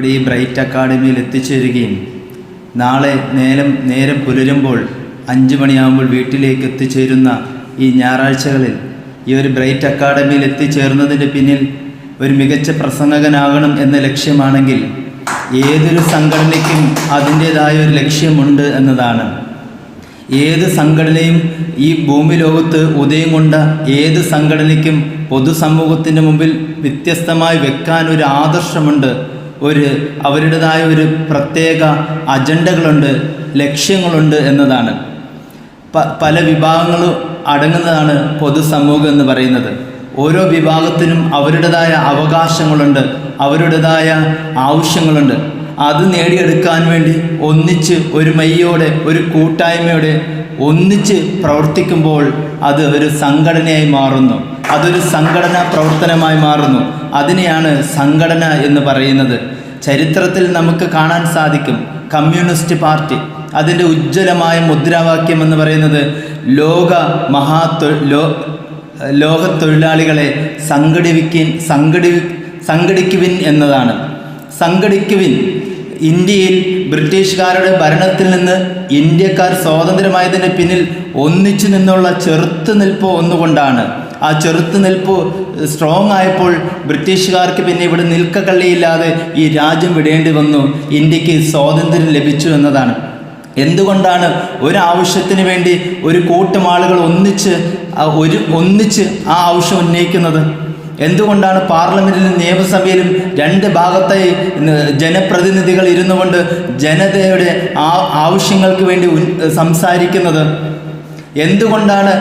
ഇവിടെ ഈ ബ്രൈറ്റ് അക്കാഡമിയിൽ എത്തിച്ചേരുകയും നാളെ നേരം പുലരുമ്പോൾ 5 മണിയാകുമ്പോൾ വീട്ടിലേക്ക് എത്തിച്ചേരുന്ന ഈ ഞായറാഴ്ചകളിൽ ഈ ഒരു ബ്രൈറ്റ് അക്കാഡമിയിൽ എത്തിച്ചേർന്നതിൻ്റെ പിന്നിൽ ഒരു മികച്ച പ്രസംഗകനാകണം എന്ന ലക്ഷ്യമാണെങ്കിൽ ഏതൊരു സംഘടനയ്ക്കും അതിൻ്റേതായ ഒരു ലക്ഷ്യമുണ്ട് എന്നതാണ്. ഏത് സംഘടനയും ഈ ഭൂമി ലോകത്ത് ഉദയം കൊണ്ട ഏത് സംഘടനയ്ക്കും പൊതുസമൂഹത്തിൻ്റെ മുമ്പിൽ വ്യത്യസ്തമായി വെക്കാൻ ഒരു ആദർശമുണ്ട്, അവരുടേതായ ഒരു പ്രത്യേക അജണ്ടകളുണ്ട്, ലക്ഷ്യങ്ങളുണ്ട് എന്നതാണ്. പല വിഭാഗങ്ങളും അടങ്ങുന്നതാണ് പൊതുസമൂഹം എന്ന് പറയുന്നത്. ഓരോ വിഭാഗത്തിനും അവരുടേതായ അവകാശങ്ങളുണ്ട്, അവരുടേതായ ആവശ്യങ്ങളുണ്ട്. അത് നേടിയെടുക്കാൻ വേണ്ടി ഒന്നിച്ച് ഒരു മയ്യോടെ ഒരു കൂട്ടായ്മയോടെ ഒന്നിച്ച് പ്രവർത്തിക്കുമ്പോൾ അത് ഒരു സംഘടനയായി മാറുന്നു, അതൊരു സംഘടനാ പ്രവർത്തനമായി മാറുന്നു. അതിനെയാണ് സംഘടന എന്ന് പറയുന്നത്. ചരിത്രത്തിൽ നമുക്ക് കാണാൻ സാധിക്കും, കമ്മ്യൂണിസ്റ്റ് പാർട്ടി അതിൻ്റെ ഉജ്ജ്വലമായ മുദ്രാവാക്യം എന്ന് പറയുന്നത് ലോക തൊഴിലാളികളെ സംഘടിക്കുവിൻ എന്നതാണ്. സംഘടിക്കുവിൻ. ഇന്ത്യയിൽ ബ്രിട്ടീഷുകാരുടെ ഭരണത്തിൽ നിന്ന് ഇന്ത്യക്കാർ സ്വാതന്ത്ര്യമായതിന് പിന്നിൽ ഒന്നിച്ചു നിന്നുള്ള ചെറുത്തുനിൽപ്പ് ഒന്നുകൊണ്ടാണ്. ആ ചെറുത്തുനിൽപ്പ് സ്ട്രോങ് ആയപ്പോൾ ബ്രിട്ടീഷുകാർക്ക് പിന്നെ ഇവിടെ നിൽക്കക്കള്ളിയില്ലാതെ ഈ രാജ്യം വിടേണ്ടി വന്നു, ഇന്ത്യക്ക് സ്വാതന്ത്ര്യം ലഭിച്ചു എന്നതാണ്. എന്തുകൊണ്ടാണ് ഒരാവശ്യത്തിന് വേണ്ടി ഒരു കൂട്ടം ആളുകൾ ഒന്നിച്ച് ആ ആവശ്യം ഉന്നയിക്കുന്നത്? എന്തുകൊണ്ടാണ് പാർലമെൻറ്റിലും നിയമസഭയിലും 2 ഭാഗത്തായി ജനപ്രതിനിധികൾ ഇരുന്നു കൊണ്ട് ജനതയുടെ ആവശ്യങ്ങൾക്ക് വേണ്ടി സംസാരിക്കുന്നത്? എന്തുകൊണ്ടാണ്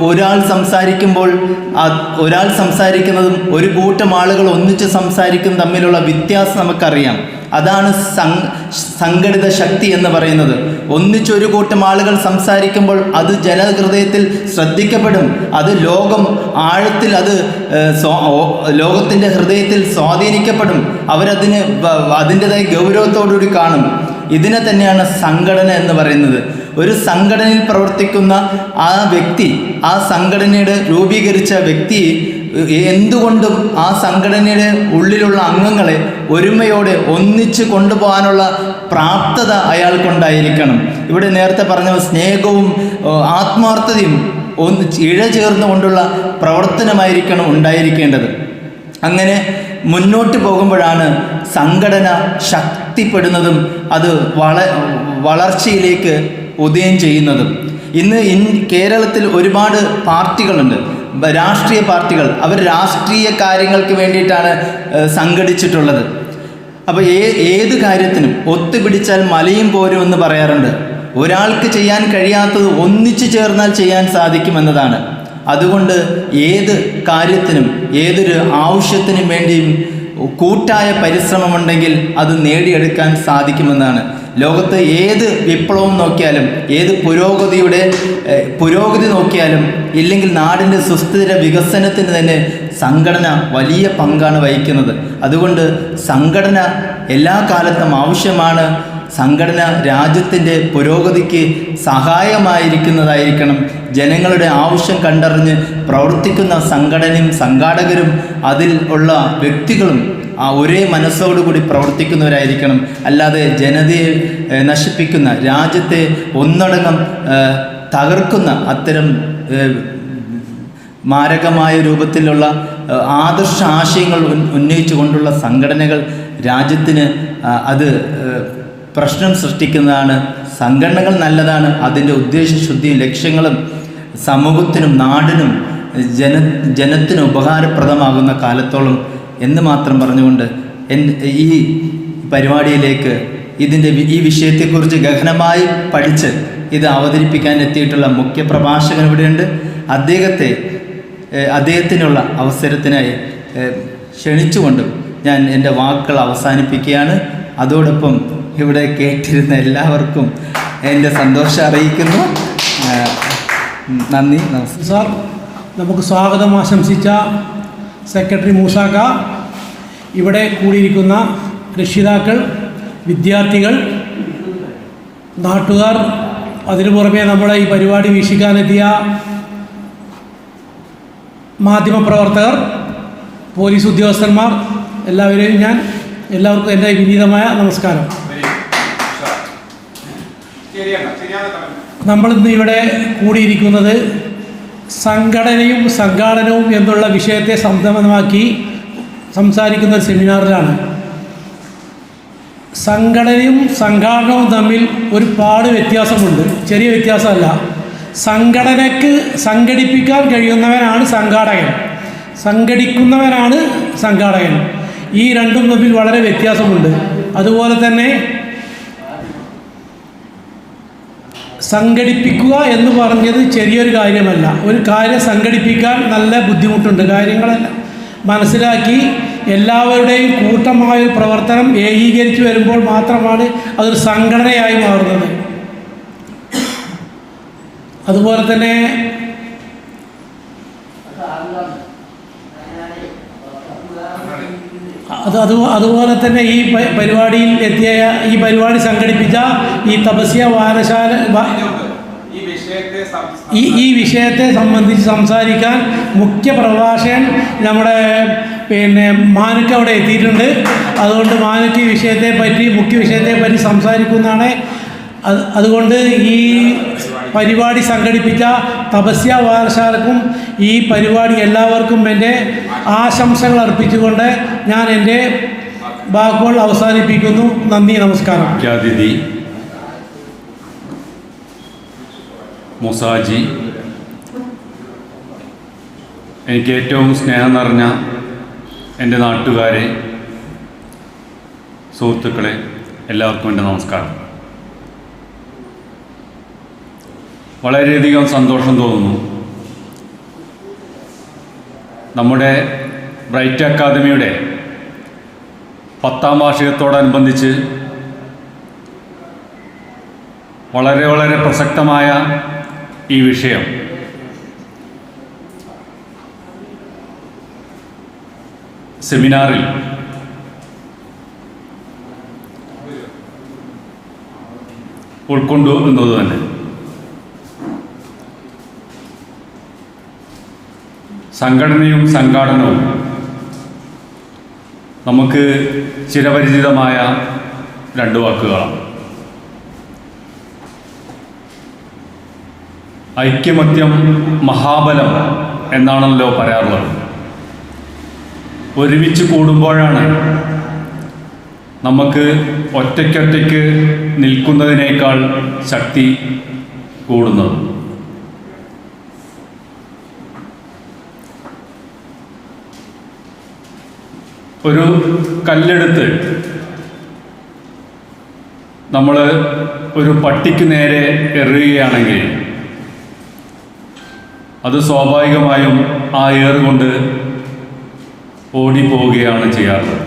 ഒരാൾ സംസാരിക്കുന്നതും ഒരു കൂട്ടം ആളുകൾ ഒന്നിച്ച് സംസാരിക്കുന്നതും തമ്മിലുള്ള വ്യത്യാസം നമുക്കറിയാം. അതാണ് സംഘടിത ശക്തി എന്ന് പറയുന്നത്. ഒന്നിച്ചൊരു കൂട്ടം ആളുകൾ സംസാരിക്കുമ്പോൾ അത് ജനഹൃദയത്തിൽ ശ്രദ്ധിക്കപ്പെടും, അത് ആഴത്തിൽ ലോകത്തിൻ്റെ ഹൃദയത്തിൽ സ്വാധീനിക്കപ്പെടും. അതിൻ്റെതായ ഗൗരവത്തോടുകൂടി കാണും. ഇതിനെ തന്നെയാണ് സംഘടന എന്ന് പറയുന്നത്. ഒരു സംഘടനയിൽ പ്രവർത്തിക്കുന്ന ആ വ്യക്തി, ആ സംഘടനയുടെ രൂപീകരിച്ച വ്യക്തി എന്തുകൊണ്ടും ആ സംഘടനയുടെ ഉള്ളിലുള്ള അംഗങ്ങളെ ഒരുമയോടെ ഒന്നിച്ച് കൊണ്ടുപോകാനുള്ള പ്രാപ്തത അയാൾക്കുണ്ടായിരിക്കണം. ഇവിടെ നേരത്തെ പറഞ്ഞ സ്നേഹവും ആത്മാർത്ഥതയും ഇഴചേർന്നുകൊണ്ടുള്ള പ്രവർത്തനമായിരിക്കണം ഉണ്ടായിരിക്കേണ്ടത്. അങ്ങനെ മുന്നോട്ട് പോകുമ്പോഴാണ് സംഘടന ശക്തിപ്പെടുന്നതും അത് വളർച്ചയിലേക്ക് ഉദയം ചെയ്യുന്നതും. ഇന്ന് കേരളത്തിൽ ഒരുപാട് പാർട്ടികളുണ്ട്, രാഷ്ട്രീയ പാർട്ടികൾ. അവർ രാഷ്ട്രീയ കാര്യങ്ങൾക്ക് വേണ്ടിയിട്ടാണ് സംഘടിച്ചിട്ടുള്ളത്. അപ്പോൾ ഏത് കാര്യത്തിനും ഒത്തുപിടിച്ചാൽ മലയും പോരും എന്ന് പറയാറുണ്ട്. ഒരാൾക്ക് ചെയ്യാൻ കഴിയാത്തത് ഒന്നിച്ചു ചേർന്നാൽ ചെയ്യാൻ സാധിക്കുമെന്നതാണ്. അതുകൊണ്ട് ഏത് കാര്യത്തിനും ഏതൊരു ആവശ്യത്തിനും വേണ്ടിയും കൂട്ടായ പരിശ്രമമുണ്ടെങ്കിൽ അത് നേടിയെടുക്കാൻ സാധിക്കുമെന്നാണ്. ലോകത്ത് ഏത് വിപ്ലവം നോക്കിയാലും, ഏത് പുരോഗതി നോക്കിയാലും, ഇല്ലെങ്കിൽ നാടിൻ്റെ സുസ്ഥിര വികസനത്തിന് തന്നെ സംഘടന വലിയ പങ്കാണ് വഹിക്കുന്നത്. അതുകൊണ്ട് സംഘടന എല്ലാ കാലത്തും ആവശ്യമാണ്. സംഘടന രാജ്യത്തിൻ്റെ പുരോഗതിക്ക് സഹായമായിരിക്കുന്നതായിരിക്കണം. ജനങ്ങളുടെ ആവശ്യം കണ്ടറിഞ്ഞ് പ്രവർത്തിക്കുന്ന സംഘടനയും സംഘാടകരും അതിൽ ഉള്ള വ്യക്തികളും ഒരേ മനസ്സോടുകൂടി പ്രവർത്തിക്കുന്നവരായിരിക്കണം. അല്ലാതെ ജനതയെ നശിപ്പിക്കുന്ന, രാജ്യത്തെ ഒന്നടങ്കം തകർക്കുന്ന അത്തരം മാരകമായ രൂപത്തിലുള്ള ആദർശ ആശയങ്ങൾ ഉന്നയിച്ചു കൊണ്ടുള്ള സംഘടനകൾ രാജ്യത്തിന് അത് പ്രശ്നം സൃഷ്ടിക്കുന്നതാണ്. സംഘടനകൾ നല്ലതാണ്, അതിൻ്റെ ഉദ്ദേശശുദ്ധിയും ലക്ഷ്യങ്ങളും സമൂഹത്തിനും നാടിനും ജനത്തിനും ഉപകാരപ്രദമാകുന്ന കാലത്തോളം എന്ന് മാത്രം പറഞ്ഞുകൊണ്ട് ഈ പരിപാടിയിലേക്ക് ഈ വിഷയത്തെക്കുറിച്ച് ഗഹനമായി പഠിച്ച് ഇത് അവതരിപ്പിക്കാൻ എത്തിയിട്ടുള്ള മുഖ്യ പ്രഭാഷകൻ ഇവിടെയുണ്ട്. അദ്ദേഹത്തിനുള്ള അവസരത്തിനായി ക്ഷണിച്ചുകൊണ്ടും ഞാൻ എൻ്റെ വാക്കുകൾ അവസാനിപ്പിക്കുകയാണ്. അതോടൊപ്പം ഇവിടെ കേട്ടിരുന്ന എല്ലാവർക്കും എൻ്റെ സന്തോഷം അറിയിക്കുന്നു. നന്ദി, നമസ്കാരം. സാർ, നമുക്ക് സ്വാഗതം ആശംസിച്ച സെക്രട്ടറി മൂസാക്ക, ഇവിടെ കൂടിയിരിക്കുന്ന രക്ഷിതാക്കൾ, വിദ്യാർത്ഥികൾ, നാട്ടുകാർ, അതിനു പുറമെ നമ്മളെ ഈ പരിപാടി വീക്ഷിക്കാനെത്തിയ മാധ്യമപ്രവർത്തകർ, പോലീസ് ഉദ്യോഗസ്ഥന്മാർ, എല്ലാവരെയും ഞാൻ എല്ലാവർക്കും എൻ്റെ വിനീതമായ നമസ്കാരം. നമ്മളിന്ന് ഇവിടെ കൂടിയിരിക്കുന്നത് സംഘടനയും സംഘാടനവും എന്നുള്ള വിഷയത്തെ സംബന്ധമാക്കി സംസാരിക്കുന്ന ഒരു സെമിനാറിലാണ്. സംഘടനയും സംഘാടനവും തമ്മിൽ ഒരുപാട് വ്യത്യാസമുണ്ട്, ചെറിയ വ്യത്യാസമല്ല. സംഘടനയ്ക്ക് സംഘടിപ്പിക്കാൻ കഴിയുന്നവനാണ് സംഘാടകൻ, സംഘടിക്കുന്നവനാണ് സംഘാടകൻ. ഈ രണ്ടും തമ്മിൽ വളരെ വ്യത്യാസമുണ്ട്. അതുപോലെ തന്നെ സംഘടിപ്പിക്കുക എന്ന് പറഞ്ഞത് ചെറിയൊരു കാര്യമല്ല. ഒരു കാര്യം സംഘടിപ്പിക്കാൻ നല്ല ബുദ്ധിമുട്ടുണ്ട്. കാര്യങ്ങളെല്ലാം മനസ്സിലാക്കി എല്ലാവരുടെയും കൂട്ടമായൊരു പ്രവർത്തനം ഏകീകരിച്ച് വരുമ്പോൾ മാത്രമാണ് അതൊരു സംഘടനയായി മാറുന്നത്. അതുപോലെ തന്നെ അതുപോലെ തന്നെ ഈ പരിപാടിയിൽ എത്തിയ ഈ പരിപാടി സംഘടിപ്പിച്ച ഈ തപസ്യ വായനശാല ഈ വിഷയത്തെ സംബന്ധിച്ച് സംസാരിക്കാൻ മുഖ്യ പ്രഭാഷകൻ നമ്മുടെ മാനുക്ക് അവിടെ എത്തിയിട്ടുണ്ട്. അതുകൊണ്ട് മാനുക്ക് ഈ മുഖ്യ വിഷയത്തെപ്പറ്റി സംസാരിക്കുന്നതാണ്. അതുകൊണ്ട് ഈ പരിപാടി സംഘടിപ്പിച്ച തപസ്യ വായനശാലക്കും ഈ പരിപാടി എല്ലാവർക്കും എൻ്റെ ആശംസകൾ അർപ്പിച്ചുകൊണ്ട് ഞാൻ എൻ്റെ വാക്കുകൾ അവസാനിപ്പിക്കുന്നു. നന്ദി, നമസ്കാരം. മുഖ്യാതിഥി മുസാജി, എനിക്ക് ഏറ്റവും സ്നേഹം നിറഞ്ഞ എൻ്റെ നാട്ടുകാരെ, സുഹൃത്തുക്കളെ, എല്ലാവർക്കും എൻ്റെ നമസ്കാരം. വളരെയധികം സന്തോഷം തോന്നുന്നു. നമ്മുടെ ബ്രൈറ്റ് അക്കാദമിയുടെ 10ാം വാർഷികത്തോടനുബന്ധിച്ച് വളരെ പ്രസക്തമായ ഈ വിഷയം സെമിനാറിൽ ഉൾക്കൊണ്ടു എന്നത് തന്നെ സംഘടനയും സംഘാടനവും നമുക്ക് ചിരപരിചിതമായ രണ്ട് വാക്കുകളാണ്. ഐക്യമത്യം മഹാബലം എന്നാണല്ലോ പറയാറുള്ളത്. ഒരുമിച്ച് കൂടുമ്പോഴാണ് നമുക്ക് ഒറ്റയ്ക്കൊറ്റയ്ക്ക് നിൽക്കുന്നതിനേക്കാൾ ശക്തി കൂടുന്നത്. ഒരു കല്ലെടുത്ത് നമ്മൾ ഒരു പട്ടിക്ക് നേരെ എറിയുകയാണെങ്കിൽ അത് സ്വാഭാവികമായും ആ ഏറുകൊണ്ട് ഓടിപ്പോവുകയാണ് ചെയ്യാറുള്ളത്.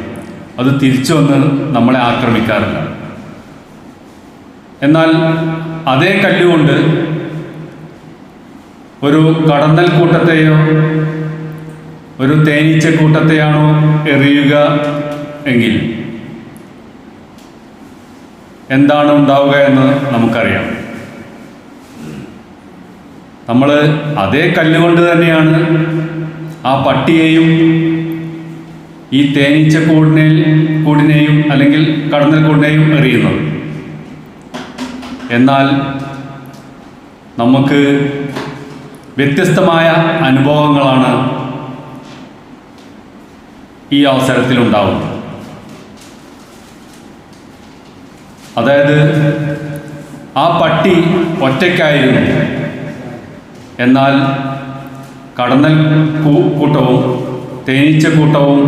അത് തിരിച്ചു വന്ന് നമ്മളെ ആക്രമിക്കാറില്ല. എന്നാൽ അതേ കല്ലുകൊണ്ട് ഒരു കടന്നൽ കൂട്ടത്തെയോ ഒരു തേനീച്ചക്കൂട്ടത്തെയാണോ എറിയുക എങ്കിൽ എന്താണ് ഉണ്ടാവുക എന്ന് നമുക്കറിയാം. നമ്മൾ അതേ കല്ലുകൊണ്ട് തന്നെയാണ് ആ പട്ടിയെയും ഈ തേനീച്ചക്കൂടിനെയും അല്ലെങ്കിൽ കടന്നൽ കൂടിനെയും എറിയുന്നത്. എന്നാൽ നമുക്ക് വ്യത്യസ്തമായ അനുഭവങ്ങളാണ് ഈ അവസരത്തിലുണ്ടാവുന്നത്. അതായത് ആ പട്ടി ഒറ്റയ്ക്കായിരുന്നു, എന്നാൽ കടന്നൽ കൂട്ടവും തേനീച്ചക്കൂട്ടവും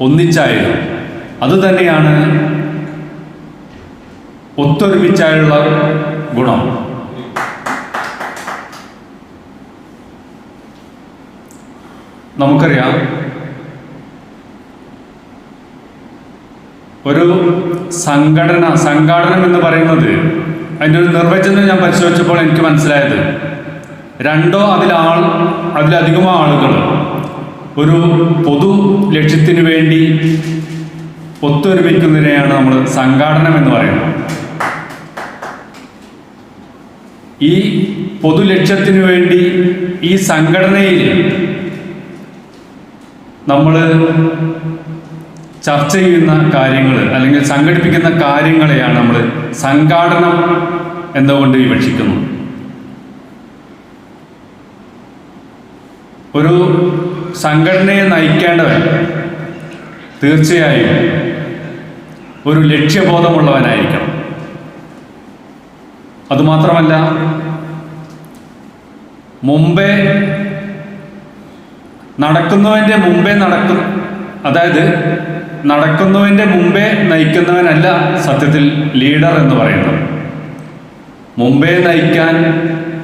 ഒന്നിച്ചായിരുന്നു. അതുതന്നെയാണ് ഒത്തൊരുമിച്ചായുള്ള ഗുണം. നമുക്കറിയാം, ഒരു സംഘാടനം എന്ന് പറയുന്നത്, അതിൻ്റെ ഒരു നിർവചനം ഞാൻ പരിശോധിച്ചപ്പോൾ എനിക്ക് മനസ്സിലായത്, രണ്ടോ അതിലധികമോ ആളുകൾ ഒരു പൊതു ലക്ഷ്യത്തിന് വേണ്ടി ഒത്തൊരുമിക്കുന്നതിനെയാണ് നമ്മൾ സംഘാടനം എന്ന് പറയുന്നത്. ഈ പൊതു ലക്ഷ്യത്തിന് വേണ്ടി ഈ സംഘടനയിൽ നമ്മൾ ചർച്ച ചെയ്യുന്ന കാര്യങ്ങൾ അല്ലെങ്കിൽ സംഘടിപ്പിക്കുന്ന കാര്യങ്ങളെയാണ് നമ്മൾ സംഘാടനം എന്നുകൊണ്ട് വിവക്ഷിക്കുന്നത്. ഒരു സംഘടനയെ നയിക്കേണ്ടവൻ തീർച്ചയായും ഒരു ലക്ഷ്യബോധമുള്ളവനായിരിക്കണം. അതുമാത്രമല്ല, മുമ്പേ നടക്കുന്നവൻ്റെ മുമ്പേ നയിക്കുന്നവനല്ല സത്യത്തിൽ ലീഡർ എന്ന് പറയുന്നത്. മുമ്പേ നയിക്കാൻ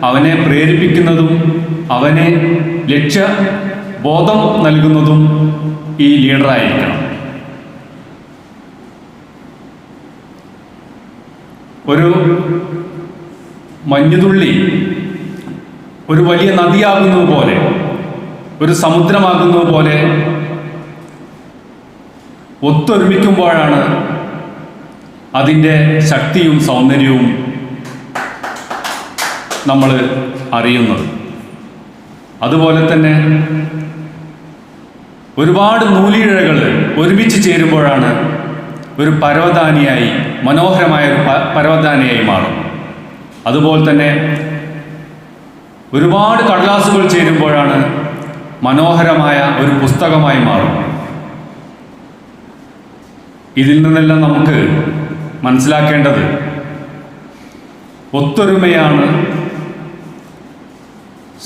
അവനെ പ്രേരിപ്പിക്കുന്നതും അവനെ ലക്ഷ്യബോധം നൽകുന്നതും ഈ ലീഡറായിരിക്കണം. ഒരു മഞ്ഞുതുള്ളി ഒരു വലിയ നദിയാകുന്നത് പോലെ, ഒരു സമുദ്രമാകുന്നത് പോലെ ഒത്തൊരുമിക്കുമ്പോഴാണ് അതിൻ്റെ ശക്തിയും സൗന്ദര്യവും നമ്മൾ അറിയുന്നത്. അതുപോലെ തന്നെ ഒരുപാട് നൂലിഴകൾ ഒരുമിച്ച് ചേരുമ്പോഴാണ് ഒരു പരവതാനിയായി, മനോഹരമായ ഒരു പരവതാനിയായി മാറും. അതുപോലെ തന്നെ ഒരുപാട് കടലാസുകൾ ചേരുമ്പോഴാണ് മനോഹരമായ ഒരു പുസ്തകമായി മാറും. ഇതിൽ നിന്നെല്ലാം നമുക്ക് മനസ്സിലാക്കേണ്ടത് ഒത്തൊരുമയാണ്,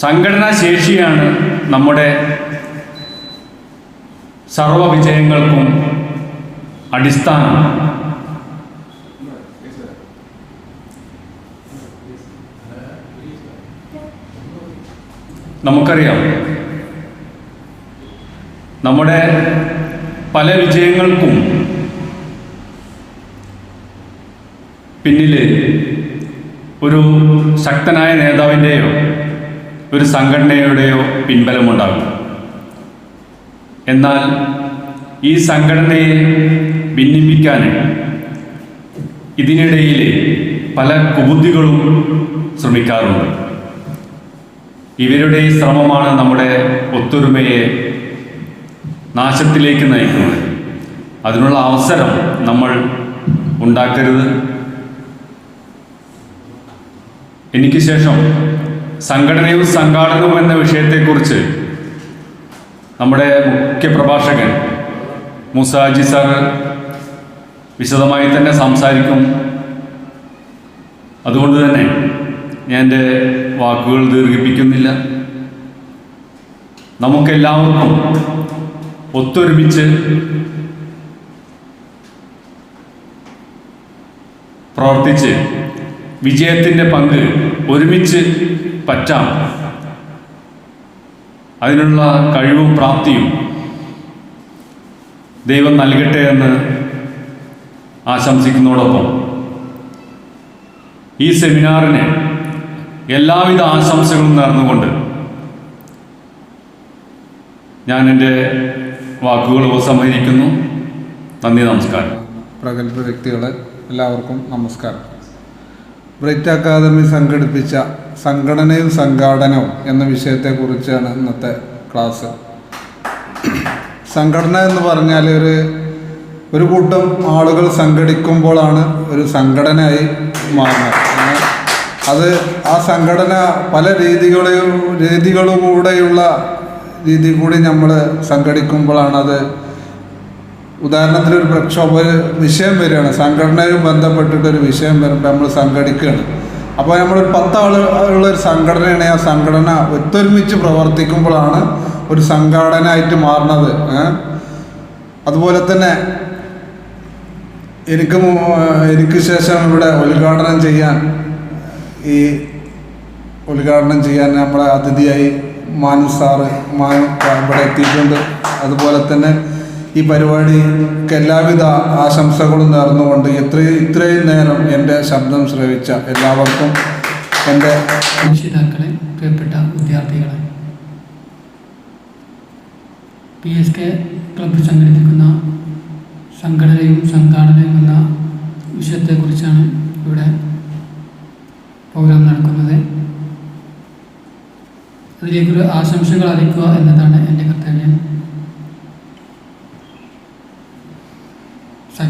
സംഘടനാ ശേഷിയാണ് നമ്മുടെ സർവവിജയങ്ങൾക്കും അടിസ്ഥാനം. നമുക്കറിയാം, നമ്മുടെ പല വിജയങ്ങൾക്കും പിന്നിൽ ഒരു ശക്തനായ നേതാവിൻ്റെയോ ഒരു സംഘടനയുടെയോ പിൻബലമുണ്ടാകും. എന്നാൽ ഈ സംഘടനയെ ഭിന്നിപ്പിക്കാൻ ഇതിനിടയിൽ പല കുബുദ്ധികളും ശ്രമിക്കാറുണ്ട്. ഇവരുടെ ഈ ശ്രമമാണ് നമ്മുടെ ഒത്തൊരുമയെ നാശത്തിലേക്ക് നയിക്കുന്നത്. അതിനുള്ള അവസരം നമ്മൾ ഉണ്ടാക്കരുത്. എനിക്ക് ശേഷം സംഘടനയും സംഘാടനവും എന്ന വിഷയത്തെക്കുറിച്ച് നമ്മുടെ മുഖ്യ പ്രഭാഷകൻ മൂസാജി സാർ വിശദമായി തന്നെ സംസാരിക്കും. അതുകൊണ്ട് തന്നെ ഞാൻ എൻ്റെ വാക്കുകൾ ദീർഘിപ്പിക്കുന്നില്ല. നമുക്കെല്ലാവർക്കും ഒത്തൊരുമിച്ച് പ്രവർത്തിച്ച് വിജയത്തിൻ്റെ പങ്ക് ഒരുമിച്ച് പറ്റാം. അതിനുള്ള കഴിവും പ്രാപ്തിയും ദൈവം നൽകട്ടെ എന്ന് ആശംസിക്കുന്നതോടൊപ്പം ഈ സെമിനാറിന് എല്ലാവിധ ആശംസകളും നേർന്നുകൊണ്ട് ഞാൻ എൻ്റെ വാക്കുകൾ ഉപസംഹരിക്കുന്നു. നന്ദി, നമസ്കാരം. പ്രഗത്ഭ വ്യക്തികളെ എല്ലാവർക്കും നമസ്കാരം. ബ്രൈറ്റ് അക്കാദമി സംഘടിപ്പിച്ച സംഘടനയും സംഘാടനവും എന്ന വിഷയത്തെക്കുറിച്ചാണ് ഇന്നത്തെ ക്ലാസ്. സംഘടന എന്ന് പറഞ്ഞാൽ ഒരു കൂട്ടം ആളുകൾ സംഘടിക്കുമ്പോഴാണ് ഒരു സംഘടനയായി മാറുന്നത്. അത് ആ സംഘടന പല രീതികളിലൂടെയുള്ള രീതി കൂടി നമ്മൾ സംഘടിക്കുമ്പോഴാണ് അത്. ഉദാഹരണത്തിന് ഒരു വിഷയം വരികയാണ്, സംഘടനയും ബന്ധപ്പെട്ടിട്ടൊരു വിഷയം വരുമ്പോൾ നമ്മൾ സംഘടിക്കുകയാണ്. അപ്പോൾ നമ്മൾ 10 ആളുള്ളൊരു സംഘടനയാണ്. ആ സംഘടന ഒത്തൊരുമിച്ച് പ്രവർത്തിക്കുമ്പോഴാണ് ഒരു സംഘാടനയായിട്ട് മാറുന്നത്. അതുപോലെ തന്നെ എനിക്ക് ശേഷം ഇവിടെ ഉദ്ഘാടനം ചെയ്യാൻ നമ്മളെ അതിഥിയായി മാനു സാറ് ഇവിടെ എത്തിയിട്ടുണ്ട്. അതുപോലെ തന്നെ ഈ പരിപാടിക്ക് എല്ലാവിധ ആശംസകളും നേർന്നുകൊണ്ട് ഇത്രയും നേരം എൻ്റെ ശബ്ദം ശ്രവിച്ച എല്ലാവർക്കും എൻ്റെ രക്ഷിതാക്കളെ, പ്രിയപ്പെട്ട വിദ്യാർത്ഥികളെ, PSK ക്ലബ്ബ് സംഘടിപ്പിക്കുന്ന സംഘടനയും സംഘാടനയും എന്ന വിഷയത്തെക്കുറിച്ചാണ് ഇവിടെ പ്രോഗ്രാം നടക്കുന്നത്. അതിലേക്കൊരു ആശംസകൾ അറിയിക്കുക എന്നതാണ് എൻ്റെ കർത്തവ്യം.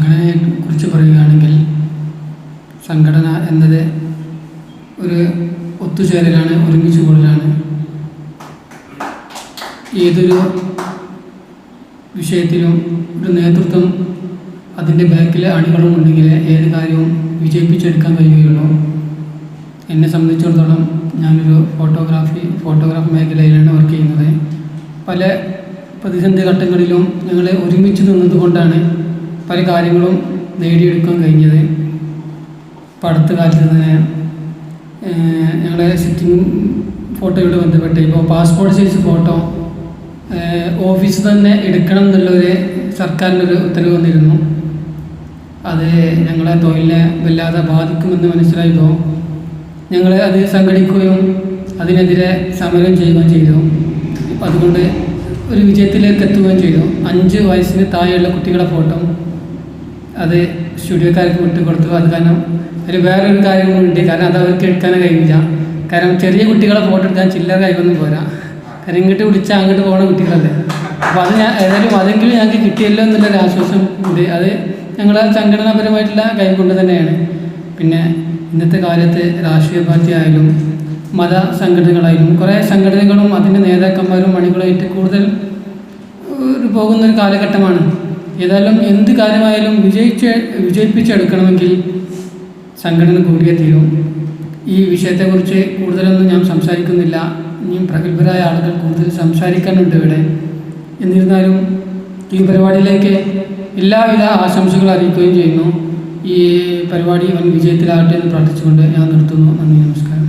സംഘടനയെ കുറിച്ച് പറയുകയാണെങ്കിൽ സംഘടന എന്നത് ഒരു ഒത്തുചേരലാണ്, ഒരുമിച്ച് കൂടലാണ്. ഏതൊരു വിഷയത്തിലും ഒരു നേതൃത്വം അതിൻ്റെ ബാക്കിൽ അണികളും ഉണ്ടെങ്കിൽ ഏത് കാര്യവും വിജയിപ്പിച്ചെടുക്കാൻ കഴിയുകയുള്ളൂ. എന്നെ സംബന്ധിച്ചിടത്തോളം ഞാനൊരു ഫോട്ടോഗ്രാഫ് മേഖലയിലാണ് വർക്ക് ചെയ്യുന്നത്. പല പ്രതിസന്ധി ഘട്ടങ്ങളിലും ഞങ്ങൾ ഒരുമിച്ച് നിന്നതുകൊണ്ടാണ് പല കാര്യങ്ങളും നേടിയെടുക്കാൻ കഴിഞ്ഞത്. ഇപ്പോൾ അടുത്ത കാലത്ത് തന്നെ ഞങ്ങളുടെ സിറ്റിംഗ് ഫോട്ടോയോട് ബന്ധപ്പെട്ട് ഇപ്പോൾ പാസ്പോർട്ട് സൈസ് ഫോട്ടോ ഓഫീസ് തന്നെ എടുക്കണം എന്നുള്ളൊരു സർക്കാരിൻ്റെ ഒരു ഉത്തരവ് വന്നിരുന്നു. അത് ഞങ്ങളെ തൊഴിലിനെ വല്ലാതെ ബാധിക്കുമെന്ന് മനസ്സിലായപ്പോൾ ഞങ്ങൾ അത് സംഘടിക്കുകയും അതിനെതിരെ സമരം ചെയ്യുകയും ചെയ്തു. അതുകൊണ്ട് ഒരു വിജയത്തിലേക്ക് എത്തുകയും ചെയ്തു. 5 വയസ്സിന് താഴെയുള്ള കുട്ടികളുടെ ഫോട്ടോ അത് സ്റ്റുഡിയോക്കാർക്ക് വിട്ടുകൊടുത്തു. അത് കാരണം ഒരു വേറൊരു കാര്യം കൂടി, കാരണം അത് അവർക്ക് എടുക്കാനേ കഴിയില്ല. കാരണം ചെറിയ കുട്ടികളെ ഫോട്ടോ എടുക്കാൻ ചില്ലറ കൈവൊന്നും പോരാ. കാരണം ഇങ്ങോട്ട് വിളിച്ചാൽ അങ്ങോട്ട് പോകുന്ന കുട്ടികളല്ലേ. അപ്പോൾ അത് ഏതായാലും അതെങ്കിലും ഞങ്ങൾക്ക് കിട്ടിയല്ലോ എന്നുള്ളൊരു ആശ്വാസം ഉണ്ട്. അത് ഞങ്ങളെ സംഘടനാപരമായിട്ടുള്ള കൈകൊണ്ട് തന്നെയാണ്. പിന്നെ ഇന്നത്തെ കാലത്ത് രാഷ്ട്രീയ പാർട്ടി ആയാലും മത സംഘടനകളായാലും കുറേ സംഘടനകളും അതിൻ്റെ നേതാക്കന്മാരും അണികളായിട്ട് കൂടുതൽ പോകുന്നൊരു കാലഘട്ടമാണ്. ഏതായാലും എന്ത് കാര്യമായാലും വിജയിപ്പിച്ചെടുക്കണമെങ്കിൽ സംഘടന കൂടിയേ തീരും. ഈ വിഷയത്തെക്കുറിച്ച് കൂടുതലൊന്നും ഞാൻ സംസാരിക്കുന്നില്ല. ഇനിയും പ്രഗത്ഭരായ ആളുകൾ കൂടുതൽ സംസാരിക്കാനുണ്ട് ഇവിടെ. എന്നിരുന്നാലും ഈ പരിപാടിയിലേക്ക് എല്ലാവിധ ആശംസകൾ അറിയിക്കുകയും ചെയ്യുന്നു. ഈ പരിപാടി വൻ വിജയത്തിലാകട്ടെ എന്ന് പ്രാർത്ഥിച്ചുകൊണ്ട് ഞാൻ നിർത്തുന്നു. നന്ദി, നമസ്കാരം.